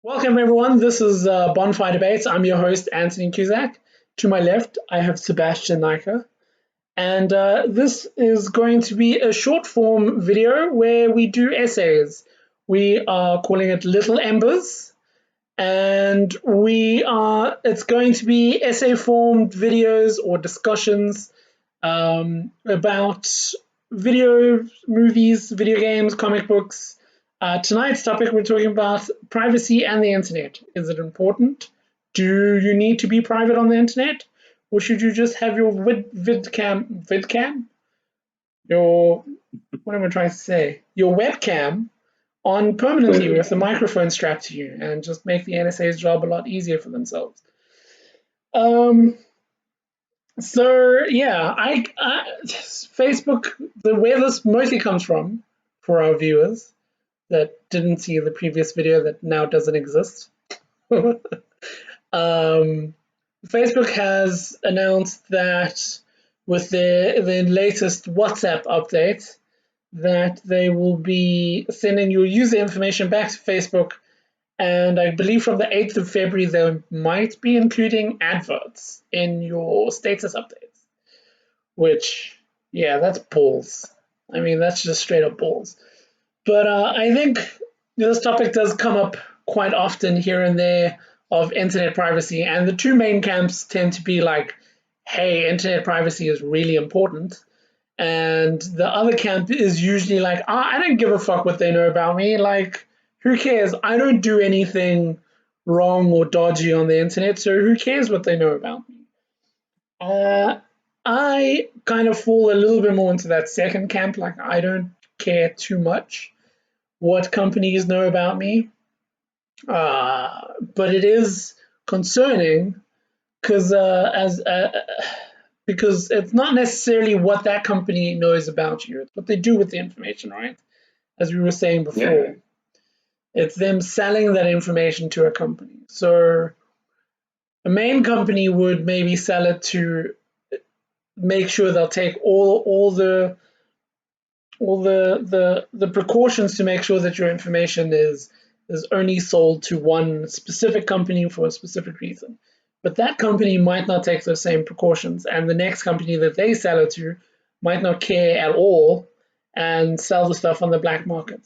Welcome, everyone. This is Bonfire Debates. I'm your host, Anthony Cusack. To my left, I have Sebastian Nika. And this is going to be a short form video where we do essays. We are calling it Little Embers. And it's going to be essay formed videos or discussions about movies, video games, comic books. Tonight's topic, we're talking about privacy and the internet. Is it important? Do you need to be private on the internet? Or should you just have your vidcam? What am I trying to say? Your webcam on permanently with the microphone strapped to you and just make the NSA's job a lot easier for themselves. So yeah, Facebook, where this mostly comes from for our viewers that didn't see the previous video that now doesn't exist. Facebook has announced that with the latest WhatsApp update that they will be sending your user information back to Facebook, and I believe from the 8th of February they might be including adverts in your status updates, which, yeah, that's balls. I mean, that's just straight up balls. But I think this topic does come up quite often here and there of internet privacy, and the two main camps tend to be like, hey, internet privacy is really important. And the other camp is usually like, I don't give a fuck what they know about me. Like, who cares? I don't do anything wrong or dodgy on the internet, so who cares what they know about me? I kind of fall a little bit more into that second camp. Like, I don't care too much what companies know about me. But it is concerning because because it's not necessarily what that company knows about you. It's what they do with the information, right? As we were saying before. It's them selling that information to a company. So a main company would maybe sell it to make sure they'll take all the precautions to make sure that your information is only sold to one specific company for a specific reason. But that company might not take those same precautions, and the next company that they sell it to might not care at all and sell the stuff on the black market.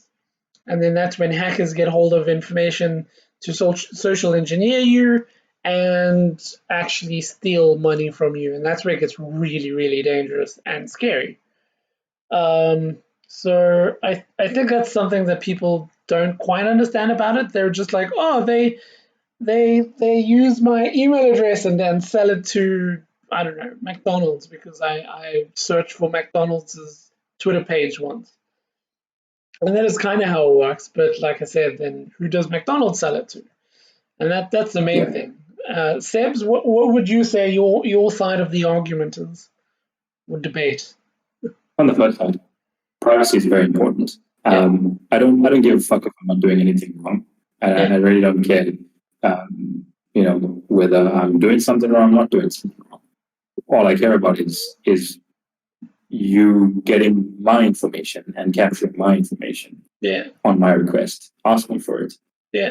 And then that's when hackers get hold of information to social engineer you and actually steal money from you. And that's where it gets really, really dangerous and scary. So I think that's something that people don't quite understand about it. They're just like, oh, they use my email address and then sell it to, I don't know, McDonald's because I searched for McDonald's Twitter page once. And that is kind of how it works. But like I said, then who does McDonald's sell it to? And that's the main thing. Sebs, what would you say your side of the argument is, or debate? On the first side, privacy is very important. I don't give a fuck if I'm not doing anything wrong. I really don't care, whether I'm doing something or I'm not doing something wrong. All I care about is you getting my information and capturing my information on my request. Ask me for it.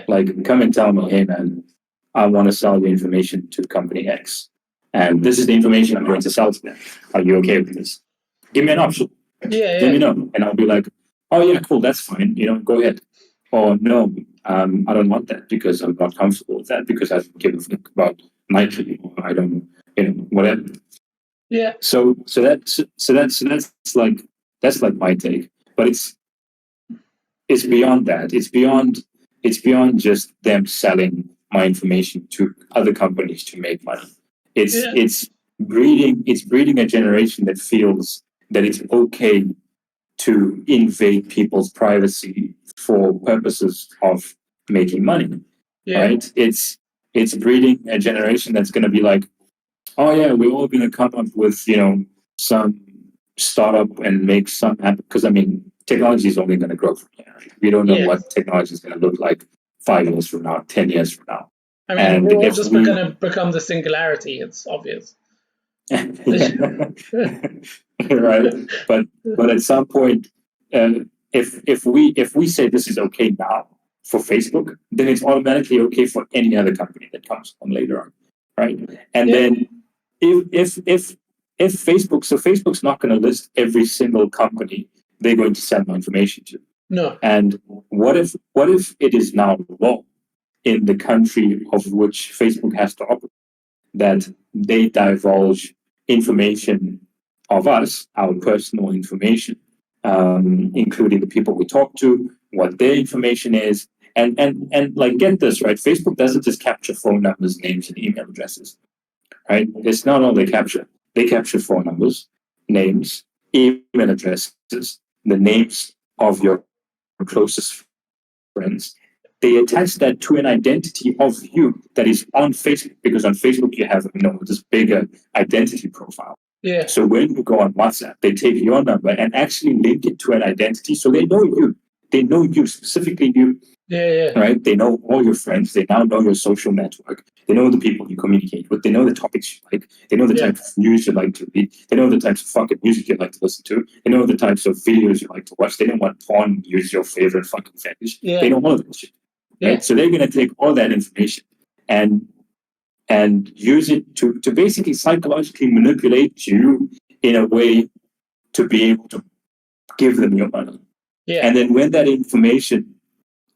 Like, come and tell me, hey man, I want to sell the information to company X, and this is the information I'm going to sell to them. Are you okay with this? Give me an option. Let me know, and I'll be like, oh yeah, cool, that's fine. Go ahead. Or no, I don't want that because I'm not comfortable with that because I don't give a fuck about Nike or I don't, whatever. Yeah. So that's like my take, but it's beyond that. It's beyond just them selling my information to other companies to make money. It's breeding a generation that feels that it's okay to invade people's privacy for purposes of making money. Right? It's breeding a generation that's going to be like, oh yeah, we're all going to come up with some startup and make some app, because I mean technology is only going to grow from here. We don't know what technology is going to look like 5 years from now, 10 years from now. I mean, we're all just going to become the singularity. It's obvious. Right, but at some point, if we say this is okay now, for Facebook, then it's automatically okay for any other company that comes on later on, right? And then if Facebook, so Facebook's not going to list every single company they're going to sell my information to. No. And what if it is now law in the country of which Facebook has to operate that they divulge information of us, our personal information, including the people we talk to, what their information is, and like, get this, right? Facebook doesn't just capture phone numbers, names, and email addresses, right? It's not all they capture. They capture phone numbers, names, email addresses, the names of your closest friends. They attach that to an identity of you that is on Facebook, because on Facebook you have, this bigger identity profile. Yeah. So when you go on WhatsApp, they take your number and actually link it to an identity, so they know you. They know you, specifically you. Yeah. Right? They know all your friends. They now know your social network. They know the people you communicate with. They know the topics you like. They know the type of news you like to read. They know the types of fucking music you like to listen to. They know the types of videos you like to watch. They don't want porn use your favorite fucking fetish. Yeah. They know all of that shit. Right? Yeah. So they're going to take all that information and use it to basically psychologically manipulate you in a way to be able to give them your money. Yeah. And then when that information,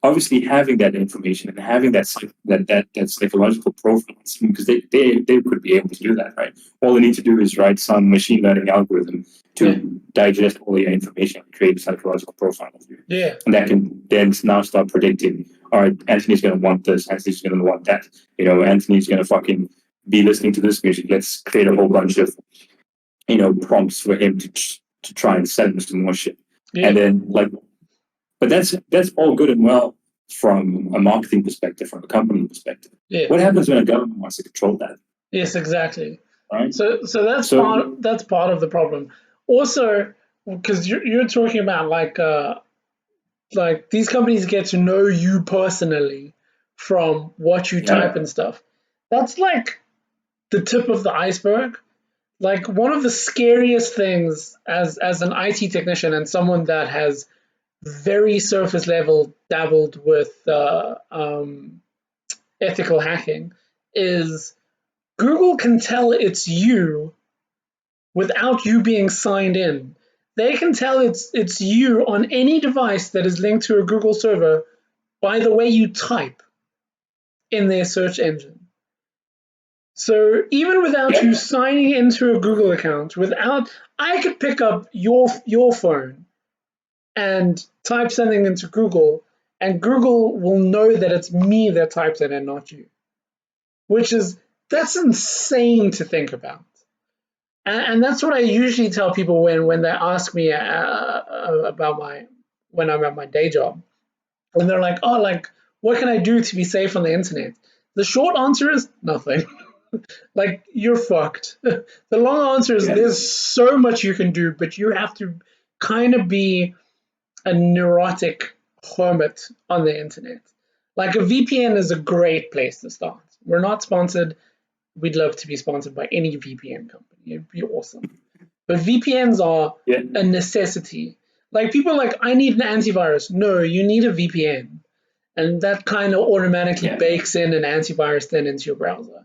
obviously having that information and having that psychological profile, because they could be able to do that, right? All they need to do is write some machine learning algorithm to digest all your information and create a psychological profile of you. Yeah. And that can then now start predicting, all right, Anthony's going to want this, Anthony's going to want that. Anthony's going to fucking be listening to this music. Let's create a whole bunch of, prompts for him to try and sell him some more shit. Yeah. And then, but that's all good and well from a marketing perspective, from a company perspective. Yeah. What happens when a government wants to control that? Yes, exactly. Right. So that's part of the problem. Also, because you're talking about like these companies get to know you personally from what you type and stuff. That's like the tip of the iceberg. Like, one of the scariest things as an IT technician and someone that has very surface level dabbled with ethical hacking is Google can tell it's you without you being signed in. They can tell it's you on any device that is linked to a Google server by the way you type in their search engine. So even without you signing into a Google account, I could pick up your phone and type something into Google, and Google will know that it's me that typed it and not you. That's insane to think about. And that's what I usually tell people when they ask me about when I'm at my day job. And they're like, oh, like, what can I do to be safe on the internet? The short answer is nothing. Like, you're fucked. The long answer is there's so much you can do, but you have to kind of be a neurotic hermit on the internet. Like, a VPN is a great place to start. We're not sponsored. We'd love to be sponsored by any VPN company. It'd be awesome. But VPNs are a necessity. Like, people are like, I need an antivirus. No, you need a VPN. And that kind of automatically bakes in an antivirus then into your browser.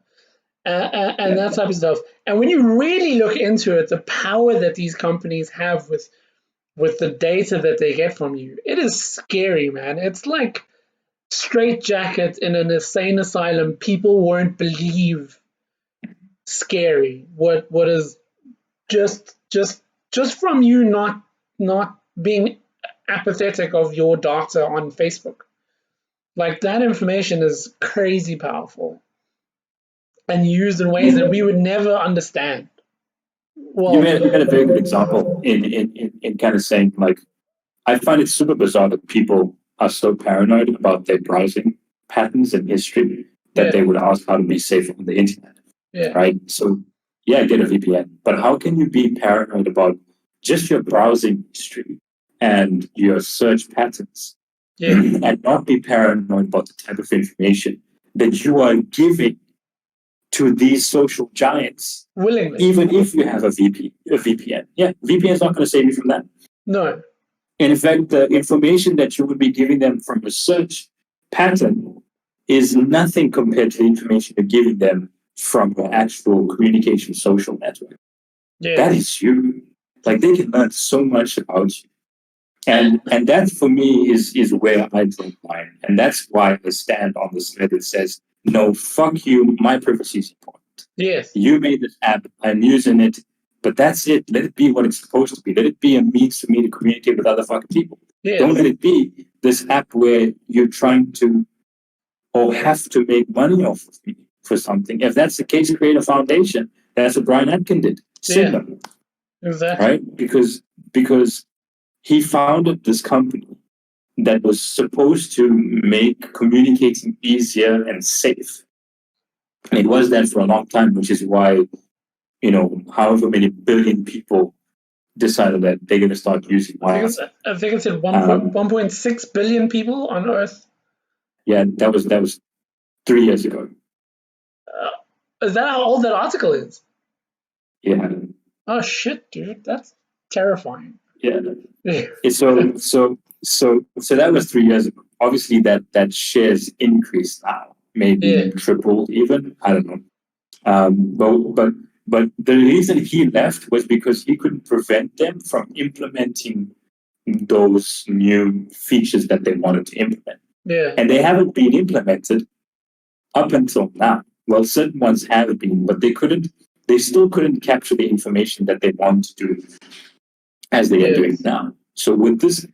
And that type of stuff. And when you really look into it, the power that these companies have with the data that they get from you, it is scary, man. It's like straitjacket in an insane asylum. People won't believe scary what is just from you not being apathetic of your data on Facebook. Like, that information is crazy powerful and used in ways that we would never understand. Well, you made a very good example in kind of saying, like, I find it super bizarre that people are so paranoid about their browsing patterns and history that they would ask how to be safe on the internet. Right? So, get a VPN. But how can you be paranoid about just your browsing history and your search patterns and not be paranoid about the type of information that you are giving to these social giants willingly, even if you have a VPN? VPN is not going to save you from that. No. And in fact, the information that you would be giving them from research pattern is nothing compared to the information you're giving them from your actual communication social network. Yeah. That is you. Like, they can learn so much about you. And that for me is where I draw the line. And that's why I stand on the side that says, no, fuck you, my privacy is important. Yes. You made this app, I'm using it, but that's it. Let it be what it's supposed to be. Let it be a means for me to communicate with other fucking people. Yes. Don't let it be this app where you're trying to or have to make money off of me for something. If that's the case, create a foundation. That's what Brian Atkin did. Similar. Yeah, exactly. Right? Because he founded this company that was supposed to make communicating easier and safe. And it was that for a long time, which is why, however many billion people decided that they're going to start using WhatsApp. I think it said 1.6 billion people on Earth. Yeah, that was 3 years ago. Is that how old that article is? Yeah. Oh shit, dude, that's terrifying. Yeah. So that was 3 years ago. Obviously, that shares increased now, maybe tripled even. I don't know. But the reason he left was because he couldn't prevent them from implementing those new features that they wanted to implement. Yeah. And they haven't been implemented up until now. Well, certain ones have been, but they still couldn't capture the information that they want to do as they are doing now. So with this,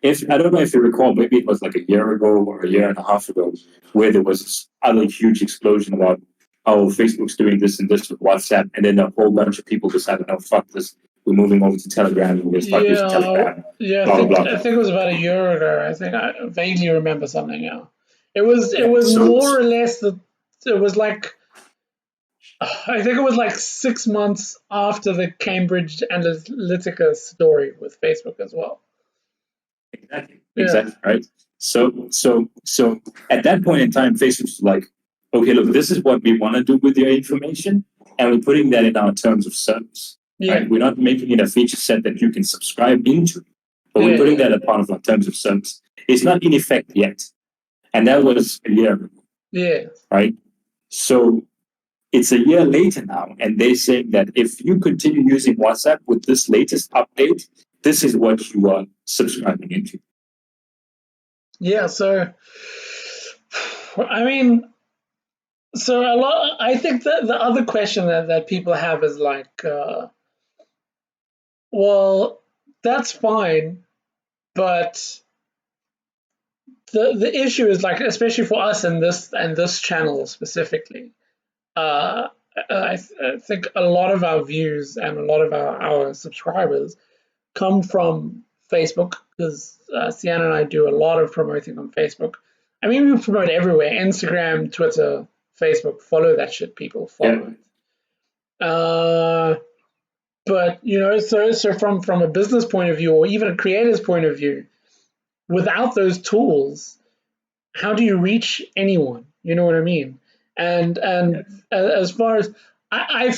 if I don't know if you recall, maybe it was like a year ago or a year and a half ago, where there was this other huge explosion about, Facebook's doing this and this with WhatsApp, and then a whole bunch of people decided, no, fuck this, we're moving over to Telegram, and we're going to start using Telegram. I think it was about a year ago. I think I vaguely remember something now. It was more or less it was like, I think it was like 6 months after the Cambridge Analytica story with Facebook as well. Exactly. Right. So at that point in time, Facebook's like, okay, look, this is what we want to do with your information, and we're putting that in our terms of service. Yeah. Right? We're not making it a feature set that you can subscribe into, but we're putting that as part of our terms of service. It's not in effect yet, and that was a year ago. Yeah. Right. So it's a year later now, and they're saying that if you continue using WhatsApp with this latest update, this is what you are subscribing into. Yeah, so I mean, so a lot. I think that the other question that people have is like, well, that's fine, but the issue is like, especially for us and this channel specifically, I think a lot of our views and a lot of our subscribers come from Facebook, because Sienna and I do a lot of promoting on Facebook. I mean, we promote everywhere: Instagram, Twitter, Facebook. Follow that shit, people. Follow it. But so from a business point of view, or even a creator's point of view, without those tools, how do you reach anyone? You know what I mean? And as far as I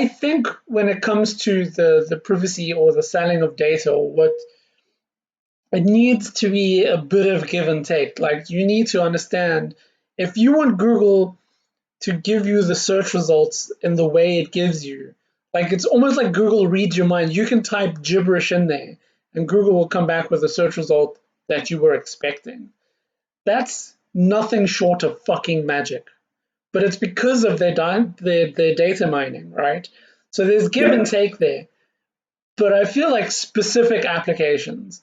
think when it comes to the privacy or the selling of data, or what it needs to be a bit of give and take. Like, you need to understand, if you want Google to give you the search results in the way it gives you, like, it's almost like Google reads your mind. You can type gibberish in there and Google will come back with a search result that you were expecting. That's nothing short of fucking magic. But it's because of their data mining, right? So there's give and take there. But I feel like specific applications,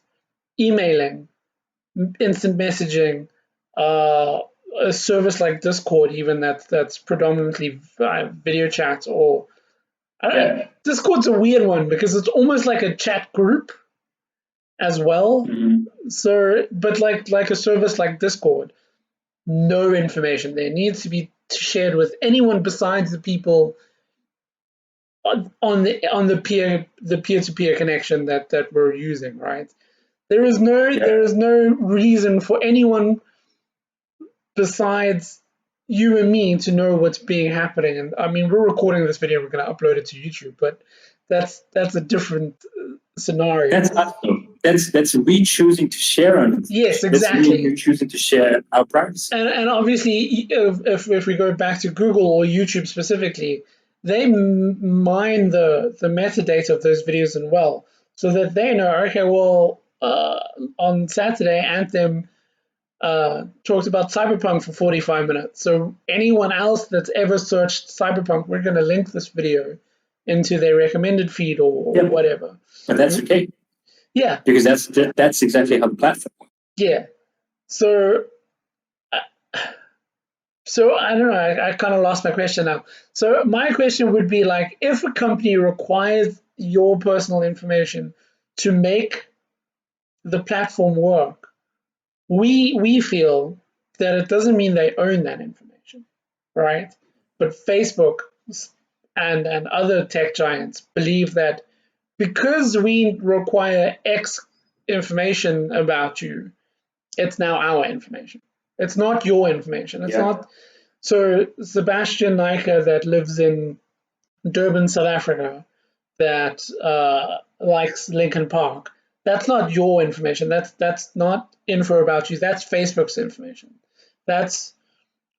emailing, instant messaging, a service like Discord, even that's predominantly video chats, or Discord's a weird one because it's almost like a chat group as well. Mm-hmm. So, but like a service like Discord, no information there needs to be shared with anyone besides the people on the peer-to-peer connection that we're using, right? There is no reason for anyone besides you and me to know what's being happening. And I mean, we're recording this video, we're going to upload it to YouTube, but that's a different scenario. That's us, though. that's we choosing to share on. Yes, That's exactly. we choosing to share our privacy. And obviously, if we go back to Google or YouTube specifically, they mine the metadata of those videos as well, so that they know, okay, well, on Saturday, Anthem talked about Cyberpunk for 45 minutes. So anyone else that's ever searched Cyberpunk, we're going to link this video into their recommended feed or whatever. But that's okay. Yeah. Because that's exactly how the platform works. Yeah. So I don't know. I kind of lost my question now. So my question would be like, if a company requires your personal information to make the platform work, we feel that it doesn't mean they own that information, right? But Facebook and other tech giants believe that because we require X information about you, it's now our information. It's not your information. It's not. So Sebastian Nike that lives in Durban, South Africa, that likes Linkin Park, that's not your information. That's not info about you. That's Facebook's information. That's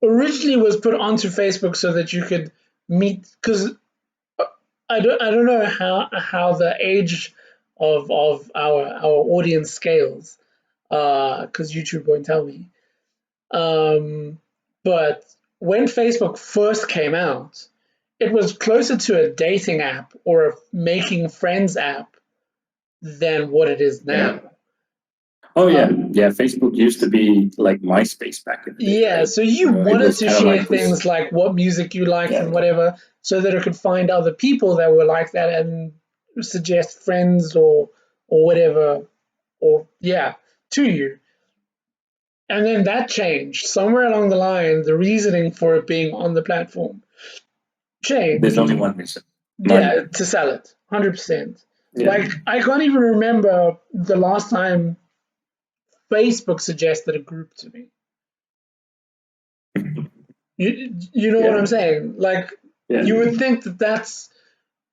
originally was put onto Facebook so that you could meet, because I don't know how the age of our audience scales, because YouTube won't tell me. But when Facebook first came out, it was closer to a dating app or a making friends app than what it is now. Oh yeah, Facebook used to be like MySpace back in the day. Yeah, right? so you wanted to share like things like what music you liked and whatever, so that it could find other people that were like that and suggest friends or whatever, or to you. And then that changed somewhere along the line. The reasoning for it being on the platform changed. There's only one reason. Yeah, to sell it, 100%. Like I can't even remember the last time Facebook suggested a group to me. You know what I'm saying? Like you would think that that's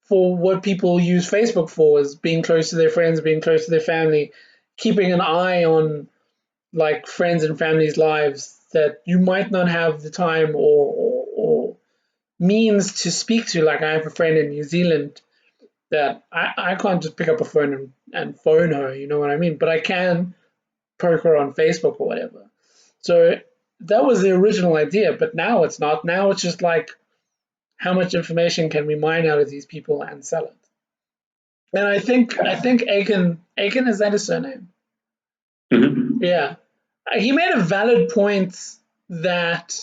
for what people use Facebook for, is being close to their friends, being close to their family, keeping an eye on like friends and families' lives that you might not have the time or means to speak to. Like I have a friend in New Zealand that I can't just pick up a phone and phone her, you know what I mean? But I can poke her on Facebook or whatever. So that was the original idea, but now it's not. Now it's just like, how much information can we mine out of these people and sell it? And I think Aiken, is that his surname? Mm-hmm. Yeah. He made a valid point that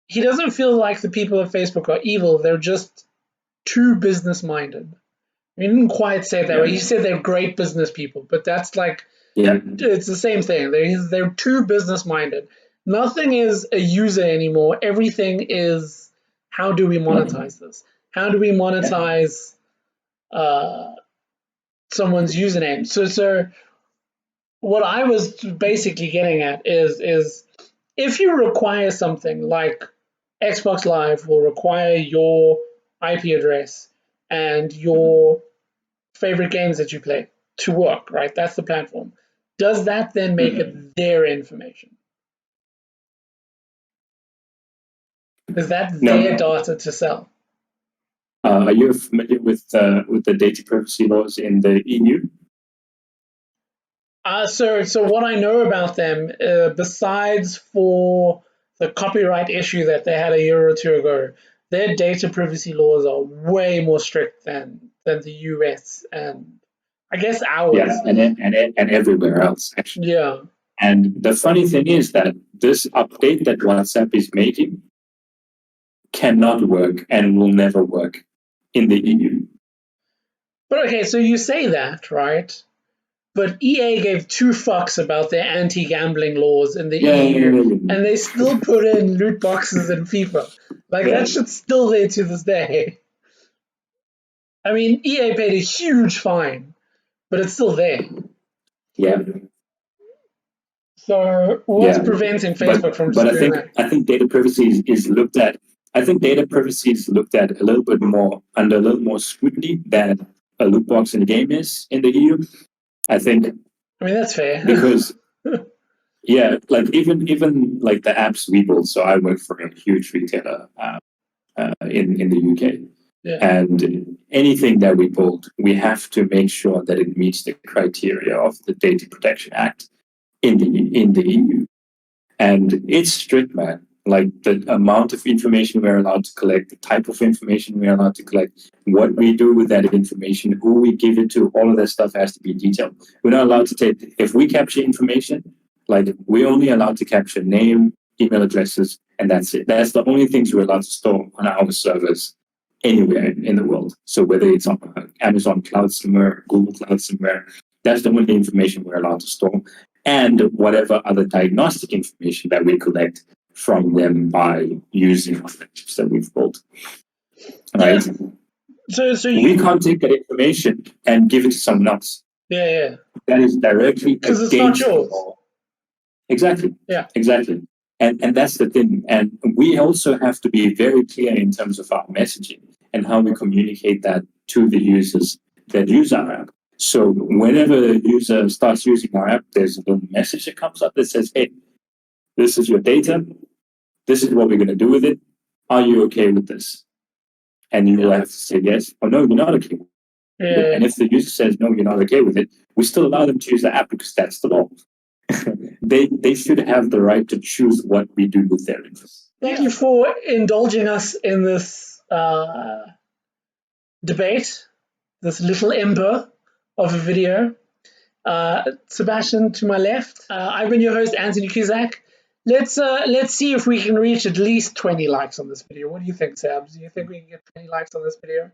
he doesn't feel like the people at Facebook are evil. They're just too business minded. He didn't quite say it that way. He said they're great business people, but that's like, it's the same thing. They're too business minded. Nothing is a user anymore. Everything is, how do we monetize this? How do we monetize someone's username? So what I was basically getting at is if you require something like Xbox Live will require your IP address and your favorite games that you play to work, right? That's the platform. Does that then make it their information? Is that their data to sell? Are you familiar with the data privacy laws in the EU? So what I know about them, besides for the copyright issue that they had a year or two ago, their data privacy laws are way more strict than the US and I guess ours. Yeah, and everywhere else actually. Yeah. And the funny thing is that this update that WhatsApp is making cannot work and will never work in the EU. But okay, so you say that, right? But EA gave two fucks about their anti-gambling laws in the EU, and they still put in loot boxes in FIFA. Like that shit's still there to this day. I mean, EA paid a huge fine, but it's still there. Yeah. So what's preventing Facebook from just doing that? I think data privacy is looked at. I think data privacy is looked at a little bit more under a little more scrutiny than a loot box in a game is in the EU. I think I mean, that's fair. because yeah, like even like the apps we build. So I work for a huge retailer in the UK, Yeah. and anything that we build, we have to make sure that it meets the criteria of the Data Protection Act in the EU. And it's strict, man. Like the amount of information we're allowed to collect, the type of information we're allowed to collect, what we do with that information, who we give it to, all of that stuff has to be detailed. We're not allowed to take, if we capture information, like we're only allowed to capture name, email addresses, and that's it. That's the only things we're allowed to store on our servers anywhere in the world. So whether it's on Amazon cloud somewhere, Google cloud somewhere, that's the only information we're allowed to store. And whatever other diagnostic information that we collect from them by using the chips that we've built. Right? Yeah. So we can't take that information and give it to someone else. Yeah. That is directly because it's not against the yours. law. Exactly. Yeah. Exactly. And that's the thing. And we also have to be very clear in terms of our messaging and how we communicate that to the users that use our app. So whenever a user starts using our app, there's a little message that comes up that says, hey, this is your data. This is what we're going to do with it. Are you okay with this? And you will have to say yes or no, you're not okay with it. Yeah. And if the user says, no, you're not okay with it, we still allow them to use the app because that's the law. They should have the right to choose what we do with their info. Thank you for indulging us in this debate, this little ember of a video. Sebastian to my left. I've been your host, Anthony Cusack. Let's see if we can reach at least 20 likes on this video. What do you think, Sabs? Do you think we can get 20 likes on this video?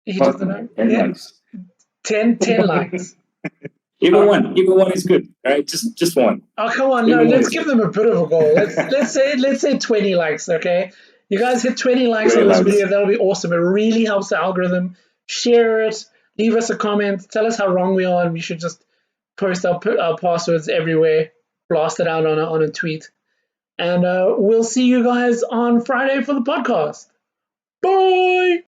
He doesn't know. 10 likes. 10 likes. Even one is good. All right, just one. Oh, come on, no, let's give them a bit of a goal. Let's say 20 likes, okay? You guys hit 20 likes on this video, that'll be awesome. It really helps the algorithm. Share it, leave us a comment, tell us how wrong we are, and we should just post our passwords everywhere, blast it out on a tweet. And we'll see you guys on Friday for the podcast. Bye!